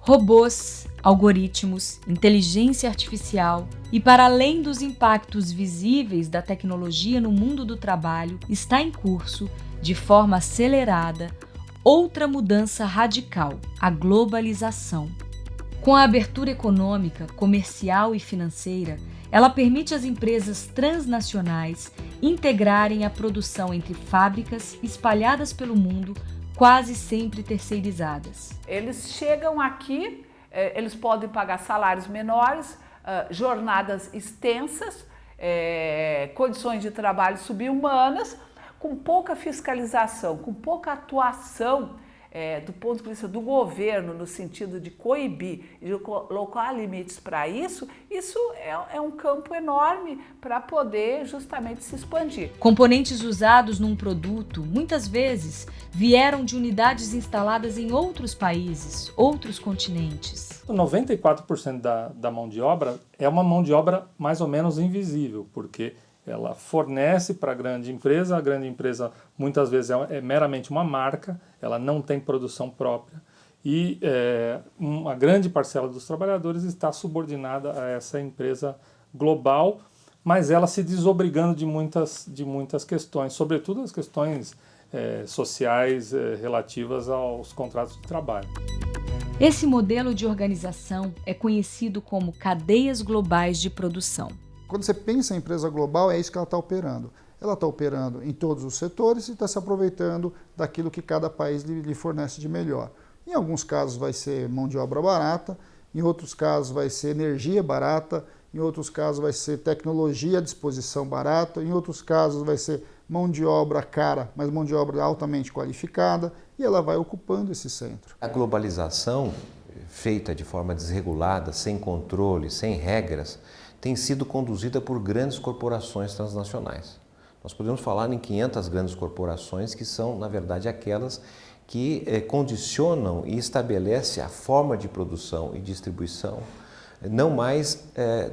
Robôs, algoritmos, inteligência artificial e, para além dos impactos visíveis da tecnologia no mundo do trabalho, está em curso, de forma acelerada, outra mudança radical: a globalização. Com a abertura econômica, comercial e financeira, ela permite às empresas transnacionais integrarem a produção entre fábricas espalhadas pelo mundo, quase sempre terceirizadas. Eles chegam aqui, eles podem pagar salários menores, jornadas extensas, condições de trabalho subhumanas, com pouca fiscalização, com pouca atuação do ponto de vista do governo, no sentido de coibir e de colocar limites para isso é um campo enorme para poder justamente se expandir. Componentes usados num produto, muitas vezes, vieram de unidades instaladas em outros países, outros continentes. 94% da mão de obra é uma mão de obra mais ou menos invisível, porque ela fornece para a grande empresa muitas vezes é meramente uma marca, ela não tem produção própria e uma grande parcela dos trabalhadores está subordinada a essa empresa global, mas ela se desobrigando de muitas questões, sobretudo as questões sociais relativas aos contratos de trabalho. Esse modelo de organização é conhecido como cadeias globais de produção. Quando você pensa em empresa global, é isso que ela está operando. Ela está operando em todos os setores e está se aproveitando daquilo que cada país lhe fornece de melhor. Em alguns casos vai ser mão de obra barata, em outros casos vai ser energia barata, em outros casos vai ser tecnologia à disposição barata, em outros casos vai ser mão de obra cara, mas mão de obra altamente qualificada, e ela vai ocupando esse centro. A globalização, feita de forma desregulada, sem controle, sem regras, tem sido conduzida por grandes corporações transnacionais. Nós podemos falar em 500 grandes corporações que são, na verdade, aquelas que condicionam e estabelecem a forma de produção e distribuição, não mais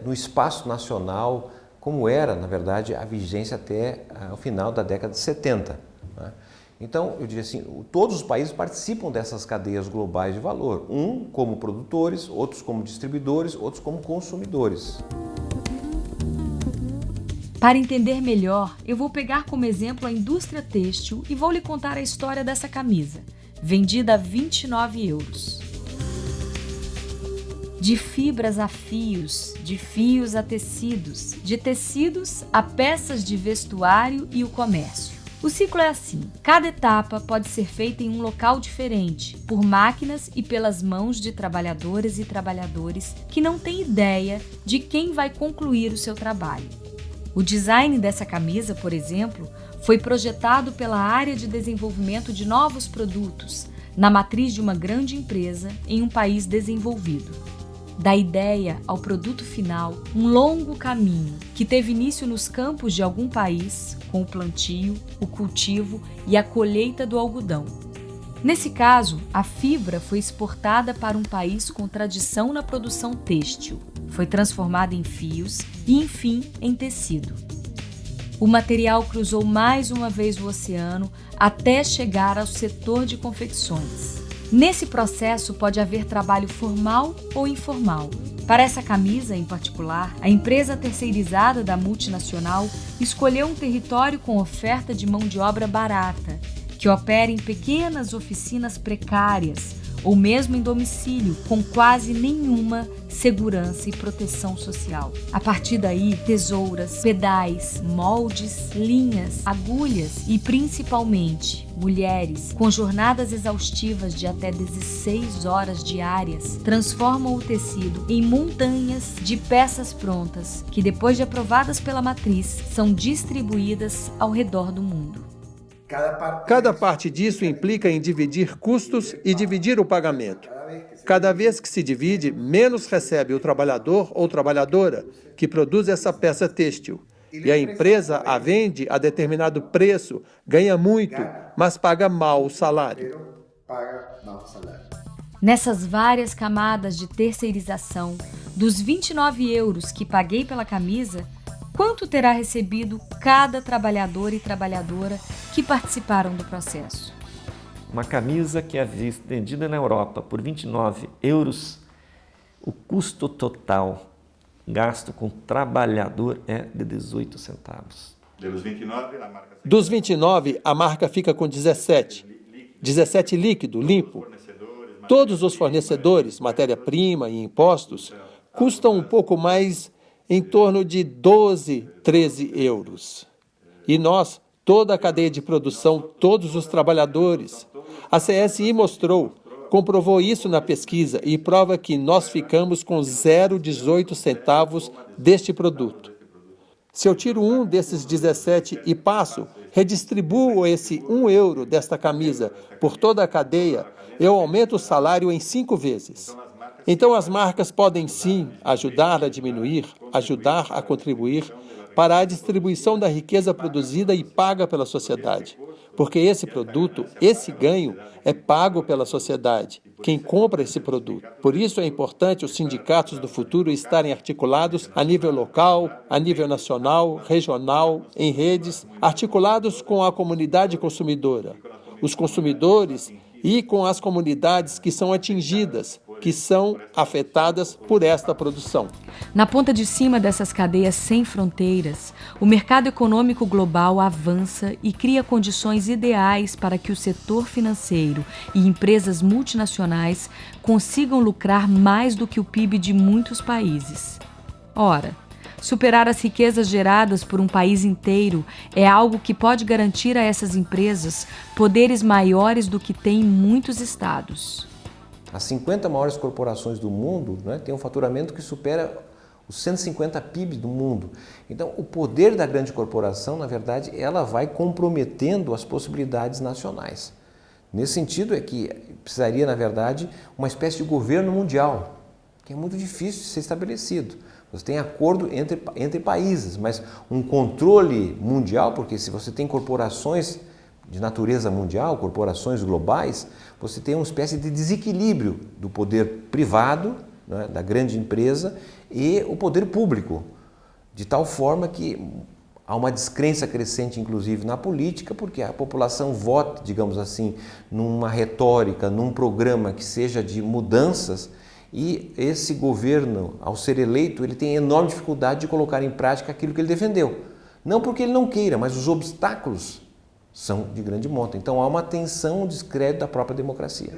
no espaço nacional, como era, na verdade, a vigência até o final da década de 70. Né? Então, eu diria assim, todos os países participam dessas cadeias globais de valor, como produtores, outros como distribuidores, outros como consumidores. Para entender melhor, eu vou pegar como exemplo a indústria têxtil e vou lhe contar a história dessa camisa, vendida a 29 euros. De fibras a fios, de fios a tecidos, de tecidos a peças de vestuário e o comércio. O ciclo é assim: cada etapa pode ser feita em um local diferente, por máquinas e pelas mãos de trabalhadoras e trabalhadores que não têm ideia de quem vai concluir o seu trabalho. O design dessa camisa, por exemplo, foi projetado pela área de desenvolvimento de novos produtos, na matriz de uma grande empresa em um país desenvolvido. Da ideia ao produto final, um longo caminho que teve início nos campos de algum país, com o plantio, o cultivo e a colheita do algodão. Nesse caso, a fibra foi exportada para um país com tradição na produção têxtil, foi transformada em fios e, enfim, em tecido. O material cruzou mais uma vez o oceano até chegar ao setor de confecções. Nesse processo pode haver trabalho formal ou informal. Para essa camisa, em particular, a empresa terceirizada da multinacional escolheu um território com oferta de mão de obra barata, que opera em pequenas oficinas precárias ou mesmo em domicílio, com quase nenhuma segurança e proteção social. A partir daí, tesouras, pedais, moldes, linhas, agulhas e, principalmente, mulheres, com jornadas exaustivas de até 16 horas diárias, transformam o tecido em montanhas de peças prontas que, depois de aprovadas pela matriz, são distribuídas ao redor do mundo. Cada parte disso implica em dividir custos e dividir o pagamento. Cada vez que se divide, menos recebe o trabalhador ou trabalhadora que produz essa peça têxtil. E a empresa a vende a determinado preço, ganha muito, mas paga mal o salário. Nessas várias camadas de terceirização, dos 29 euros que paguei pela camisa, quanto terá recebido cada trabalhador e trabalhadora que participaram do processo? uma camisa que é vendida na Europa por 29 euros, o custo total gasto com trabalhador é de 18 centavos. Dos 29, a marca fica com 17. 17 líquido, limpo. Todos os fornecedores, matéria-prima e impostos, custam um pouco mais, em torno de 12, 13 euros. E nós, toda a cadeia de produção, todos os trabalhadores. A CSI mostrou, comprovou isso na pesquisa e prova que nós ficamos com 0,18 centavos deste produto. Se eu tiro um desses 17 e passo, redistribuo esse 1 euro desta camisa por toda a cadeia, eu aumento o salário em 5 vezes. Então as marcas podem sim ajudar a diminuir, ajudar a contribuir para a distribuição da riqueza produzida e paga pela sociedade. Porque esse produto, esse ganho, é pago pela sociedade, quem compra esse produto. Por isso é importante os sindicatos do futuro estarem articulados a nível local, a nível nacional, regional, em redes, articulados com a comunidade consumidora, os consumidores e com as comunidades que são atingidas, que são afetadas por esta produção. Na ponta de cima dessas cadeias sem fronteiras, o mercado econômico global avança e cria condições ideais para que o setor financeiro e empresas multinacionais consigam lucrar mais do que o PIB de muitos países. Ora, superar as riquezas geradas por um país inteiro é algo que pode garantir a essas empresas poderes maiores do que têm muitos estados. As 50 maiores corporações do mundo, né, têm um faturamento que supera os 150 PIB do mundo. Então, o poder da grande corporação, na verdade, ela vai comprometendo as possibilidades nacionais. Nesse sentido é que precisaria, na verdade, uma espécie de governo mundial, que é muito difícil de ser estabelecido. Você tem acordo entre países, mas um controle mundial, porque se você tem corporações de natureza mundial, corporações globais, você tem uma espécie de desequilíbrio do poder privado, né, da grande empresa, e o poder público, de tal forma que há uma descrença crescente, inclusive, na política, porque a população vota, digamos assim, numa retórica, num programa que seja de mudanças, e esse governo, ao ser eleito, ele tem enorme dificuldade de colocar em prática aquilo que ele defendeu. Não porque ele não queira, mas os obstáculos são de grande monta. Então há uma tensão, um descrédito da própria democracia.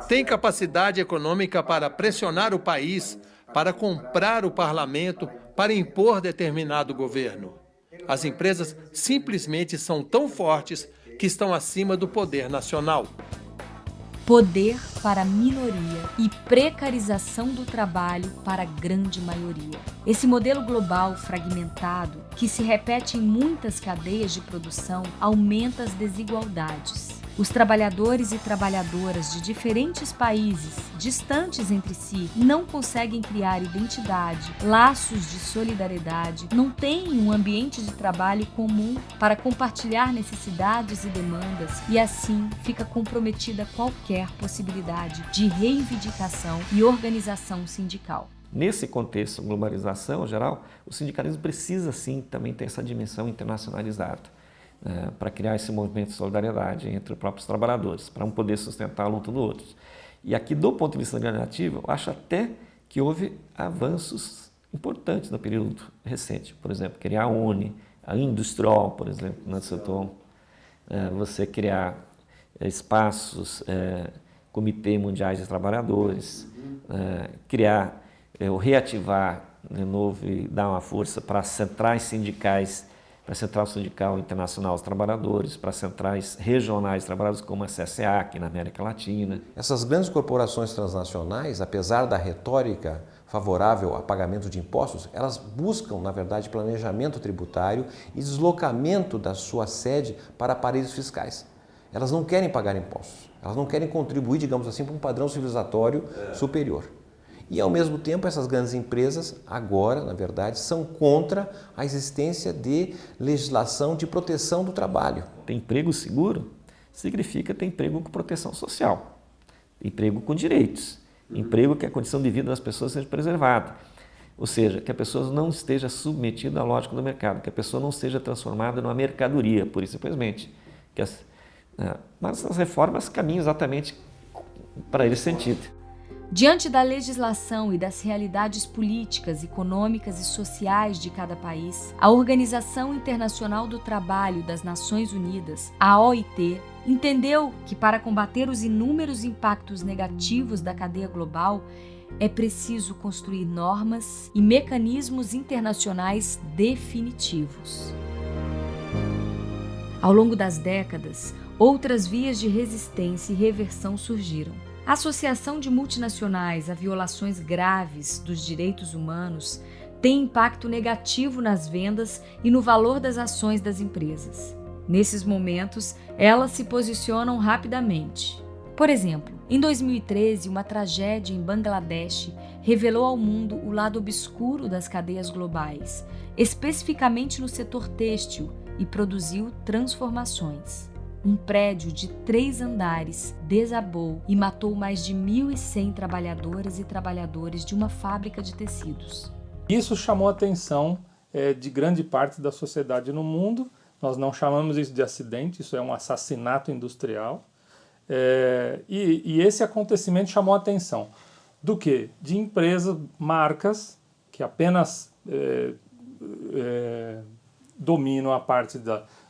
Tem capacidade econômica para pressionar o país, para comprar o parlamento, para impor determinado governo. As empresas simplesmente são tão fortes que estão acima do poder nacional. Poder para a minoria e precarização do trabalho para a grande maioria. Esse modelo global fragmentado, que se repete em muitas cadeias de produção, aumenta as desigualdades. Os trabalhadores e trabalhadoras de diferentes países, distantes entre si, não conseguem criar identidade, laços de solidariedade, não têm um ambiente de trabalho comum para compartilhar necessidades e demandas, e assim fica comprometida qualquer possibilidade de reivindicação e organização sindical. Nesse contexto de globalização geral, o sindicalismo precisa sim também ter essa dimensão internacionalizada, para criar esse movimento de solidariedade entre os próprios trabalhadores, para um poder sustentar a luta do outro. E aqui, do ponto de vista organizativo, eu acho até que houve avanços importantes no período recente. Por exemplo, criar a ONU, a Industrial, por exemplo, no setor, você criar espaços, Comitê Mundiais de Trabalhadores, criar ou reativar de novo e dar uma força para as centrais sindicais, para a Central Sindical Internacional dos Trabalhadores, para as centrais regionais de trabalhadores como a CSA aqui na América Latina. Essas grandes corporações transnacionais, apesar da retórica favorável a pagamento de impostos, elas buscam, na verdade, planejamento tributário e deslocamento da sua sede para paraísos fiscais. Elas não querem pagar impostos, elas não querem contribuir, digamos assim, para um padrão civilizatório superior. E, ao mesmo tempo, essas grandes empresas, agora, na verdade, são contra a existência de legislação de proteção do trabalho. Ter emprego seguro significa ter emprego com proteção social, emprego com direitos, emprego que a condição de vida das pessoas seja preservada. Ou seja, que a pessoa não esteja submetida à lógica do mercado, que a pessoa não seja transformada numa mercadoria, pura e simplesmente. Que Mas as reformas caminham exatamente para esse sentido. Diante da legislação e das realidades políticas, econômicas e sociais de cada país, a Organização Internacional do Trabalho das Nações Unidas, a OIT, entendeu que para combater os inúmeros impactos negativos da cadeia global, é preciso construir normas e mecanismos internacionais definitivos. Ao longo das décadas, outras vias de resistência e reversão surgiram. A associação de multinacionais a violações graves dos direitos humanos tem impacto negativo nas vendas e no valor das ações das empresas. Nesses momentos, elas se posicionam rapidamente. Por exemplo, em 2013, uma tragédia em Bangladesh revelou ao mundo o lado obscuro das cadeias globais, especificamente no setor têxtil, e produziu transformações. Um prédio de 3 andares desabou e matou mais de 1.100 trabalhadoras e trabalhadores de uma fábrica de tecidos. Isso chamou a atenção de grande parte da sociedade no mundo. Nós não chamamos isso de acidente, isso é um assassinato industrial. E esse acontecimento chamou a atenção do quê? De empresas, marcas, que apenas dominam a parte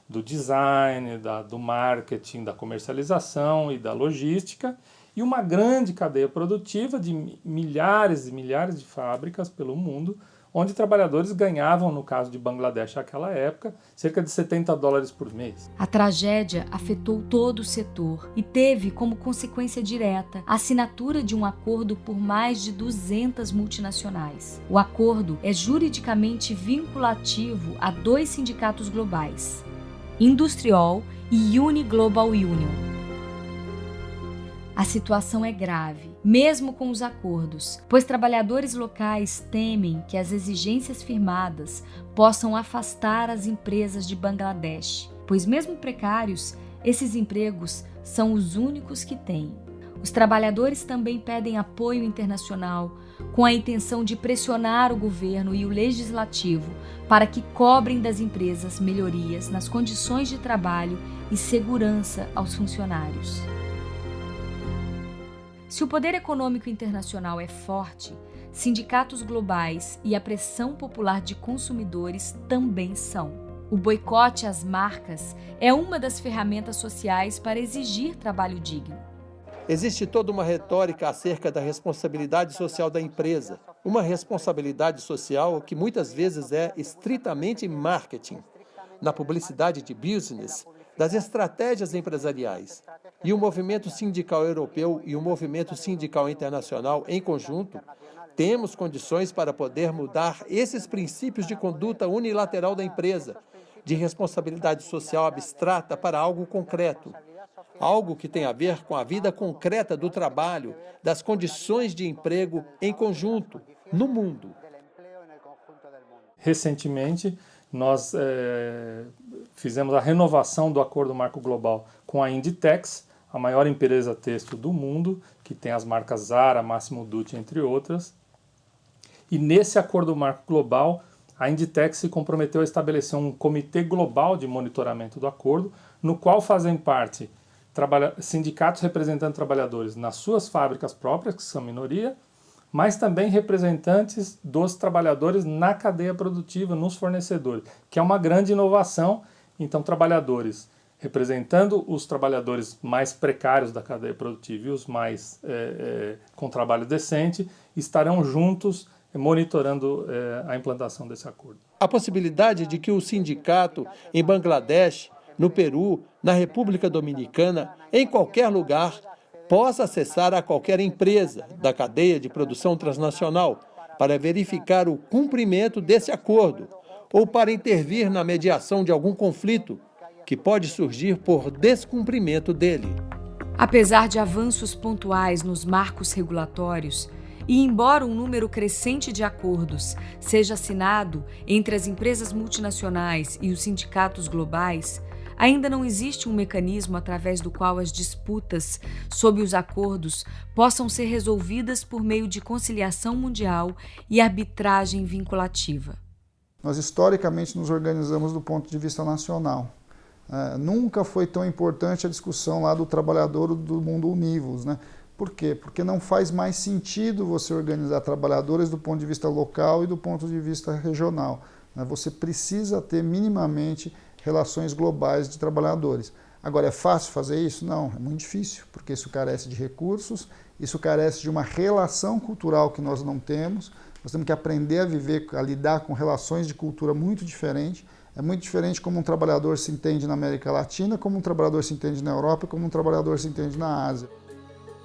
do design, do marketing, da comercialização e da logística, e uma grande cadeia produtiva de milhares e milhares de fábricas pelo mundo, onde trabalhadores ganhavam, no caso de Bangladesh naquela época, cerca de $70 por mês. A tragédia afetou todo o setor e teve como consequência direta a assinatura de um acordo por mais de 200 multinacionais. O acordo é juridicamente vinculativo a 2 sindicatos globais, Industrial e Uni Global Union. A situação é grave, mesmo com os acordos, pois trabalhadores locais temem que as exigências firmadas possam afastar as empresas de Bangladesh, pois mesmo precários, esses empregos são os únicos que têm. Os trabalhadores também pedem apoio internacional, com a intenção de pressionar o governo e o legislativo para que cobrem das empresas melhorias nas condições de trabalho e segurança aos funcionários. Se o poder econômico internacional é forte, sindicatos globais e a pressão popular de consumidores também são. O boicote às marcas é uma das ferramentas sociais para exigir trabalho digno. Existe toda uma retórica acerca da responsabilidade social da empresa, uma responsabilidade social que muitas vezes é estritamente marketing, na publicidade de business, das estratégias empresariais. E o movimento sindical europeu e o movimento sindical internacional em conjunto, temos condições para poder mudar esses princípios de conduta unilateral da empresa, de responsabilidade social abstrata para algo concreto. Algo que tem a ver com a vida concreta do trabalho, das condições de emprego em conjunto, no mundo. Recentemente, nós fizemos a renovação do Acordo Marco Global com a Inditex, a maior empresa têxtil do mundo, que tem as marcas Zara, Massimo Dutti, entre outras. E nesse Acordo Marco Global, a Inditex se comprometeu a estabelecer um comitê global de monitoramento do acordo, no qual fazem parte sindicatos representando trabalhadores nas suas fábricas próprias, que são minoria, mas também representantes dos trabalhadores na cadeia produtiva, nos fornecedores, que é uma grande inovação. Então, trabalhadores representando os trabalhadores mais precários da cadeia produtiva e os mais com trabalho decente, estarão juntos monitorando a implantação desse acordo. A possibilidade de que o sindicato em Bangladesh, no Peru, na República Dominicana, em qualquer lugar, possa acessar a qualquer empresa da cadeia de produção transnacional para verificar o cumprimento desse acordo ou para intervir na mediação de algum conflito que pode surgir por descumprimento dele. Apesar de avanços pontuais nos marcos regulatórios, e embora um número crescente de acordos seja assinado entre as empresas multinacionais e os sindicatos globais, ainda não existe um mecanismo através do qual as disputas sobre os acordos possam ser resolvidas por meio de conciliação mundial e arbitragem vinculativa. Nós historicamente nos organizamos do ponto de vista nacional. Nunca foi tão importante a discussão lá do trabalhador do mundo univos, né? Por quê? Porque não faz mais sentido você organizar trabalhadores do ponto de vista local e do ponto de vista regional. Você precisa ter minimamente relações globais de trabalhadores. Agora, é fácil fazer isso? Não, é muito difícil, porque isso carece de recursos, isso carece de uma relação cultural que nós não temos. Nós temos que aprender a viver, a lidar com relações de cultura muito diferentes. É muito diferente como um trabalhador se entende na América Latina, como um trabalhador se entende na Europa, como um trabalhador se entende na Ásia.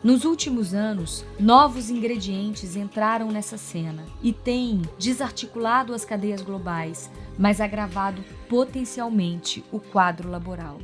Nos últimos anos, novos ingredientes entraram nessa cena e têm desarticulado as cadeias globais, mas agravado potencialmente o quadro laboral.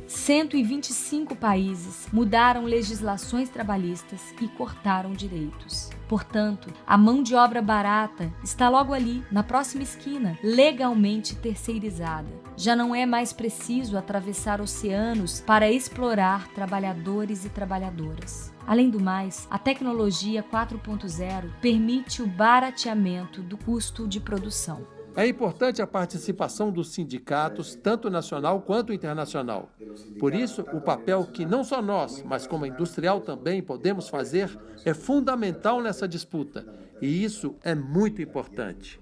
125 países mudaram legislações trabalhistas e cortaram direitos. Portanto, a mão de obra barata está logo ali, na próxima esquina, legalmente terceirizada. Já não é mais preciso atravessar oceanos para explorar trabalhadores e trabalhadoras. Além do mais, a tecnologia 4.0 permite o barateamento do custo de produção. É importante a participação dos sindicatos, tanto nacional quanto internacional. Por isso, o papel que não só nós, mas como industrial também podemos fazer é fundamental nessa disputa. E isso é muito importante.